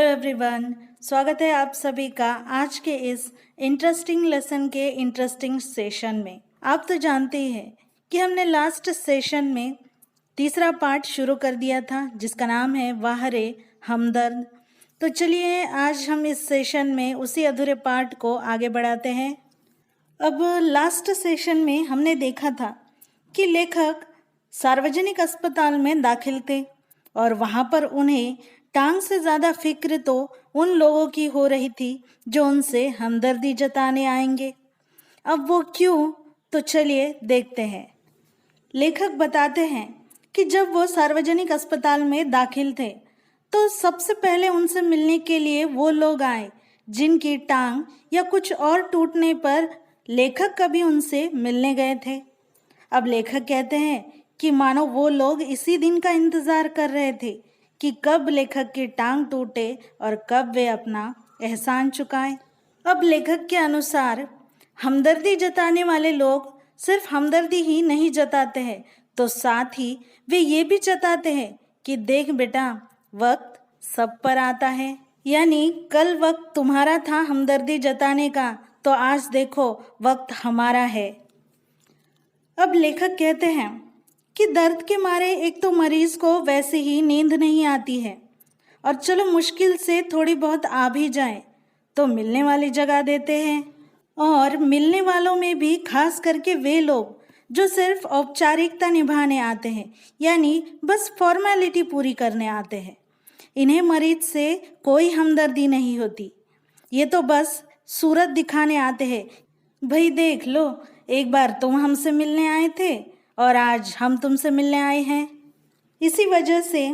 Everyone, स्वागत है आप सभी का आज के इस इंटरेस्टिंग लेसन के इंटरेस्टिंग सेशन में। आप तो जानते ही हैं कि हमने लास्ट सेशन में तीसरा पार्ट शुरू कर दिया था जिसका नाम है वाह रे हमदर्द। तो चलिए आज हम इस सेशन में उसी अधूरे पार्ट को आगे बढ़ाते हैं। अब लास्ट सेशन में हमने देखा था कि लेखक सार्वजनिक अस्पताल में दाखिल थे और वहाँ पर उन्हें टांग से ज़्यादा फिक्र तो उन लोगों की हो रही थी जो उनसे हमदर्दी जताने आएंगे। अब वो क्यों, तो चलिए देखते हैं। लेखक बताते हैं कि जब वो सार्वजनिक अस्पताल में दाखिल थे तो सबसे पहले उनसे मिलने के लिए वो लोग आए जिनकी टांग या कुछ और टूटने पर लेखक कभी उनसे मिलने गए थे। अब लेखक कहते हैं कि मानो वो लोग इसी दिन का इंतजार कर रहे थे कि कब लेखक की टांग टूटे और कब वे अपना एहसान चुकाएं। अब लेखक के अनुसार हमदर्दी जताने वाले लोग सिर्फ हमदर्दी ही नहीं जताते हैं तो साथ ही वे ये भी जताते हैं कि देख बेटा, वक्त सब पर आता है। यानी कल वक्त तुम्हारा था हमदर्दी जताने का, तो आज देखो वक्त हमारा है। अब लेखक कहते हैं कि दर्द के मारे एक तो मरीज को वैसे ही नींद नहीं आती है और चलो मुश्किल से थोड़ी बहुत आ भी जाए तो मिलने वाली जगह देते हैं। और मिलने वालों में भी खास करके वे लोग जो सिर्फ औपचारिकता निभाने आते हैं, यानी बस फॉर्मेलिटी पूरी करने आते हैं, इन्हें मरीज से कोई हमदर्दी नहीं होती। ये तो बस सूरत दिखाने आते हैं, भाई देख लो, एक बार तुम हमसे मिलने आए थे और आज हम तुमसे मिलने आए हैं। इसी वजह से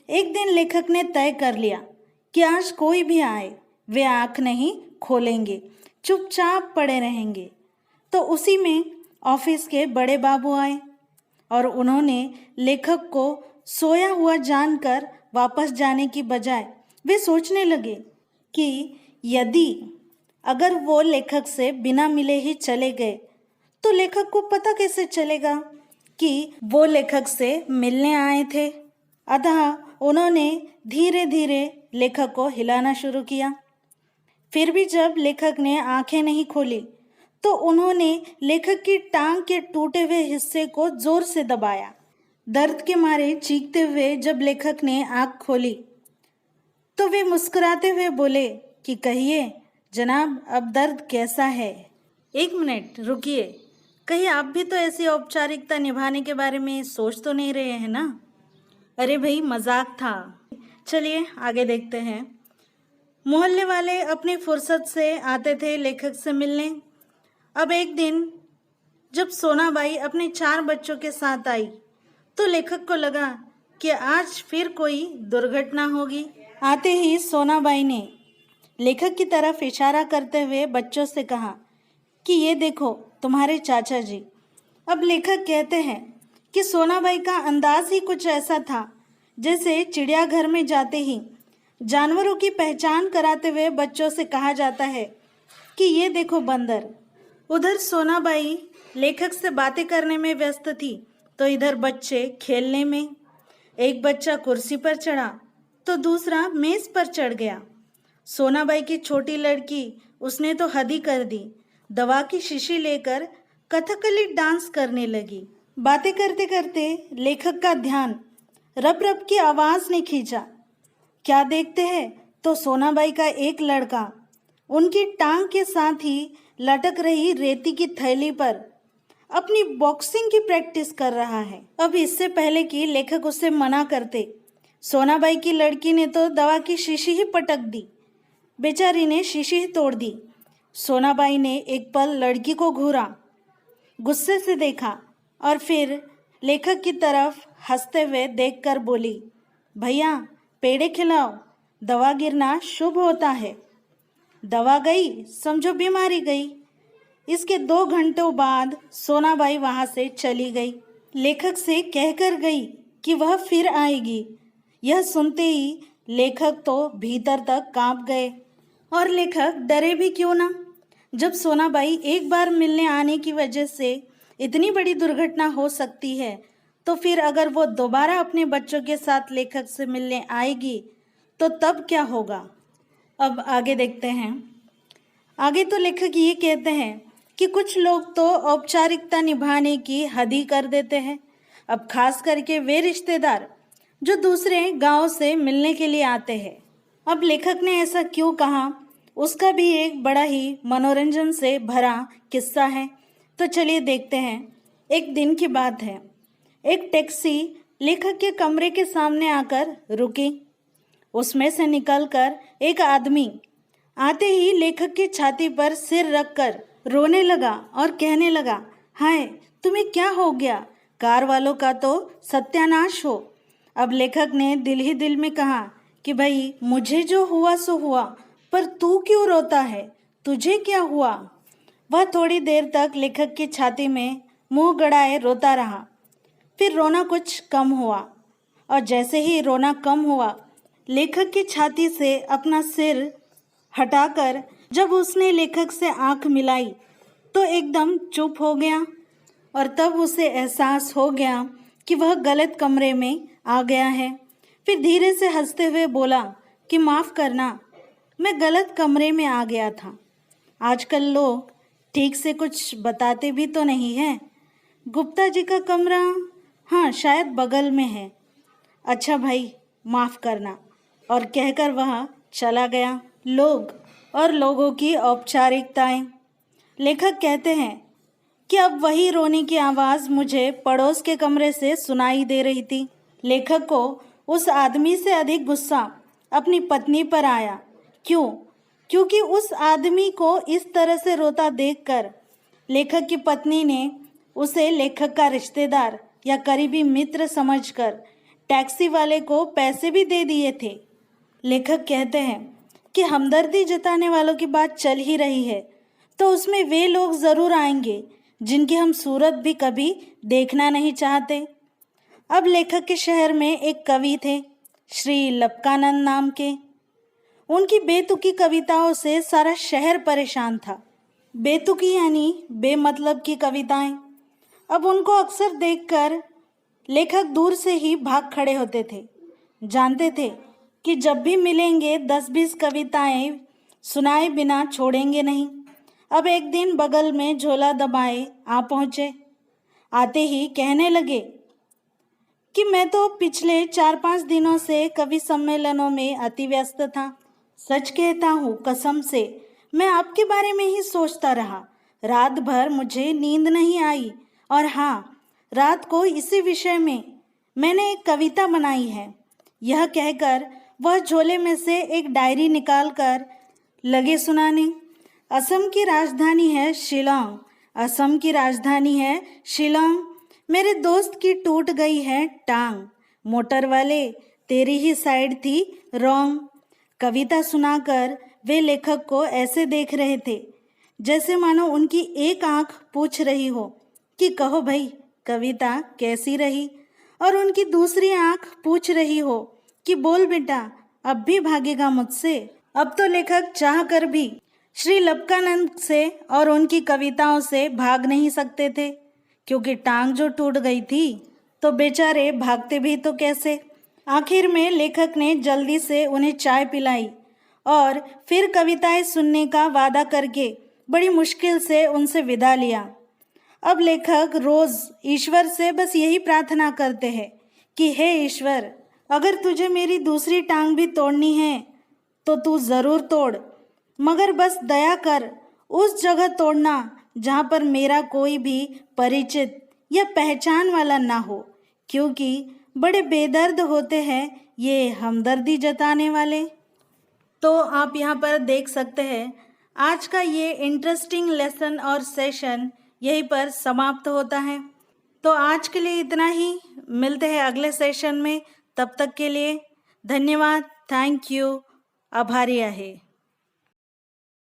एक दिन लेखक ने तय कर लिया कि आज कोई भी आए वे आँख नहीं खोलेंगे, चुपचाप पड़े रहेंगे। तो उसी में ऑफिस के बड़े बाबू आए और उन्होंने लेखक को सोया हुआ जानकर वापस जाने की बजाय वे सोचने लगे कि यदि अगर वो लेखक से बिना मिले ही चले गए तो लेखक को पता कैसे चलेगा कि वो लेखक से मिलने आए थे। अतः उन्होंने धीरे धीरे लेखक को हिलाना शुरू किया। फिर भी जब लेखक ने आंखें नहीं खोली तो उन्होंने लेखक की टांग के टूटे हुए हिस्से को जोर से दबाया। दर्द के मारे चीखते हुए जब लेखक ने आंख खोली तो वे मुस्कुराते हुए बोले कि कहिए जनाब, अब दर्द कैसा है? एक मिनट रुकिए, कहीं आप भी तो ऐसी औपचारिकता निभाने के बारे में सोच तो नहीं रहे हैं ना? अरे भाई, मजाक था। चलिए आगे देखते हैं। मोहल्ले वाले अपनी फुर्सत से आते थे लेखक से मिलने। अब एक दिन जब सोनाबाई अपने 4 बच्चों के साथ आई तो लेखक को लगा कि आज फिर कोई दुर्घटना होगी। आते ही सोनाबाई ने लेखक की तरफ इशारा करते हुए बच्चों से कहा कि ये देखो तुम्हारे चाचा जी। अब लेखक कहते हैं कि सोनाबाई का अंदाज ही कुछ ऐसा था जैसे चिड़ियाघर में जाते ही जानवरों की पहचान कराते हुए बच्चों से कहा जाता है कि ये देखो बंदर। उधर सोनाबाई लेखक से बातें करने में व्यस्त थी तो इधर बच्चे खेलने में। एक बच्चा कुर्सी पर चढ़ा तो दूसरा मेज पर चढ़ गया। सोनाबाई की छोटी लड़की, उसने तो हद ही कर दी, दवा की शीशी लेकर कथकली डांस करने लगी। बातें करते करते लेखक का ध्यान रब रब की आवाज़ ने खींचा। क्या देखते हैं तो सोनाबाई का एक लड़का उनकी टांग के साथ ही लटक रही रेती की थैली पर अपनी बॉक्सिंग की प्रैक्टिस कर रहा है। अब इससे पहले कि लेखक उससे मना करते, सोनाबाई की लड़की ने तो दवा की शीशी ही पटक दी। बेचारी ने शीशी ही तोड़ दी। सोनाबाई ने एक पल लड़की को घूरा, गुस्से से देखा और फिर लेखक की तरफ हंसते हुए देखकर बोली, भैया पेड़े खिलाओ, दवा गिरना शुभ होता है। दवा गई समझो बीमारी गई। इसके 2 घंटों बाद सोनाबाई वहाँ से चली गई। लेखक से कहकर गई कि वह फिर आएगी। यह सुनते ही लेखक तो भीतर तक कांप गए। और लेखक डरे भी क्यों ना, जब सोनाबाई एक बार मिलने आने की वजह से इतनी बड़ी दुर्घटना हो सकती है तो फिर अगर वो दोबारा अपने बच्चों के साथ लेखक से मिलने आएगी तो तब क्या होगा। अब आगे देखते हैं। आगे तो लेखक ये कहते हैं कि कुछ लोग तो औपचारिकता निभाने की हद ही कर देते हैं। अब खास करके वे रिश्तेदार जो दूसरे गांव से मिलने के लिए आते हैं। अब लेखक ने ऐसा क्यों कहा, उसका भी एक बड़ा ही मनोरंजन से भरा किस्सा है। तो चलिए देखते हैं। एक दिन की बात है। एक टैक्सी लेखक के कमरे के सामने आकर रुकी। उसमें से निकलकर एक आदमी आते ही लेखक की छाती पर सिर रखकर रोने लगा और कहने लगा, हाय तुम्हें क्या हो गया, कार वालों का तो सत्यानाश हो। अब लेखक ने दिल ही दिल में कहा कि भाई मुझे जो हुआ सो हुआ, पर तू क्यों रोता है, तुझे क्या हुआ। वह थोड़ी देर तक लेखक की छाती में मुंह गड़ाए रोता रहा। फिर रोना कुछ कम हुआ और जैसे ही रोना कम हुआ, लेखक की छाती से अपना सिर हटाकर जब उसने लेखक से आंख मिलाई तो एकदम चुप हो गया। और तब उसे एहसास हो गया कि वह गलत कमरे में आ गया है। फिर धीरे से हंसते हुए बोला कि माफ़ करना, मैं गलत कमरे में आ गया था। आजकल लोग ठीक से कुछ बताते भी तो नहीं हैं। गुप्ता जी का कमरा हाँ शायद बगल में है। अच्छा भाई माफ़ करना। और कहकर वह चला गया। लोग और लोगों की औपचारिकताएं। लेखक कहते हैं कि अब वही रोने की आवाज़ मुझे पड़ोस के कमरे से सुनाई दे रही थी। लेखक को उस आदमी से अधिक गुस्सा अपनी पत्नी पर आया। क्यों? क्योंकि उस आदमी को इस तरह से रोता देखकर लेखक की पत्नी ने उसे लेखक का रिश्तेदार या करीबी मित्र समझकर टैक्सी वाले को पैसे भी दे दिए थे। लेखक कहते हैं कि हमदर्दी जताने वालों की बात चल ही रही है तो उसमें वे लोग ज़रूर आएंगे जिनकी हम सूरत भी कभी देखना नहीं चाहते। अब लेखक के शहर में एक कवि थे, श्री लपकानंद नाम के। उनकी बेतुकी कविताओं से सारा शहर परेशान था। बेतुकी यानी बेमतलब की कविताएं। अब उनको अक्सर देखकर लेखक दूर से ही भाग खड़े होते थे। जानते थे कि जब भी मिलेंगे 10-20 कविताएं सुनाए बिना छोड़ेंगे नहीं। अब एक दिन बगल में झोला दबाए आ पहुँचे। आते ही कहने लगे कि मैं तो पिछले 4-5 दिनों से कवि सम्मेलनों में अति व्यस्त था। सच कहता हूँ कसम से, मैं आपके बारे में ही सोचता रहा। रात भर मुझे नींद नहीं आई। और हाँ, रात को इसी विषय में मैंने एक कविता बनाई है। यह कहकर वह झोले में से एक डायरी निकालकर लगे सुनाने। असम की राजधानी है शिलोंग। असम की राजधानी है शिलोंग। मेरे दोस्त की टूट गई है टांग। मोटर वाले तेरी ही साइड थी रॉन्ग। कविता सुनाकर वे लेखक को ऐसे देख रहे थे जैसे मानो उनकी एक आंख पूछ रही हो कि कहो भाई कविता कैसी रही, और उनकी दूसरी आंख पूछ रही हो कि बोल बेटा अब भी भागेगा मुझसे। अब तो लेखक चाह कर भी श्री लपकानंद से और उनकी कविताओं से भाग नहीं सकते थे, क्योंकि टांग जो टूट गई थी तो बेचारे भागते भी तो कैसे। आखिर में लेखक ने जल्दी से उन्हें चाय पिलाई और फिर कविताएं सुनने का वादा करके बड़ी मुश्किल से उनसे विदा लिया। अब लेखक रोज़ ईश्वर से बस यही प्रार्थना करते हैं कि हे ईश्वर, अगर तुझे मेरी दूसरी टांग भी तोड़नी है तो तू ज़रूर तोड़, मगर बस दया कर उस जगह तोड़ना जहाँ पर मेरा कोई भी परिचित या पहचान वाला ना हो, क्योंकि बड़े बेदर्द होते हैं ये हमदर्दी जताने वाले। तो आप यहाँ पर देख सकते हैं आज का ये इंटरेस्टिंग लेसन और सेशन यहीं पर समाप्त होता है। तो आज के लिए इतना ही। मिलते हैं अगले सेशन में। तब तक के लिए धन्यवाद। Thank you. आभारी आहे।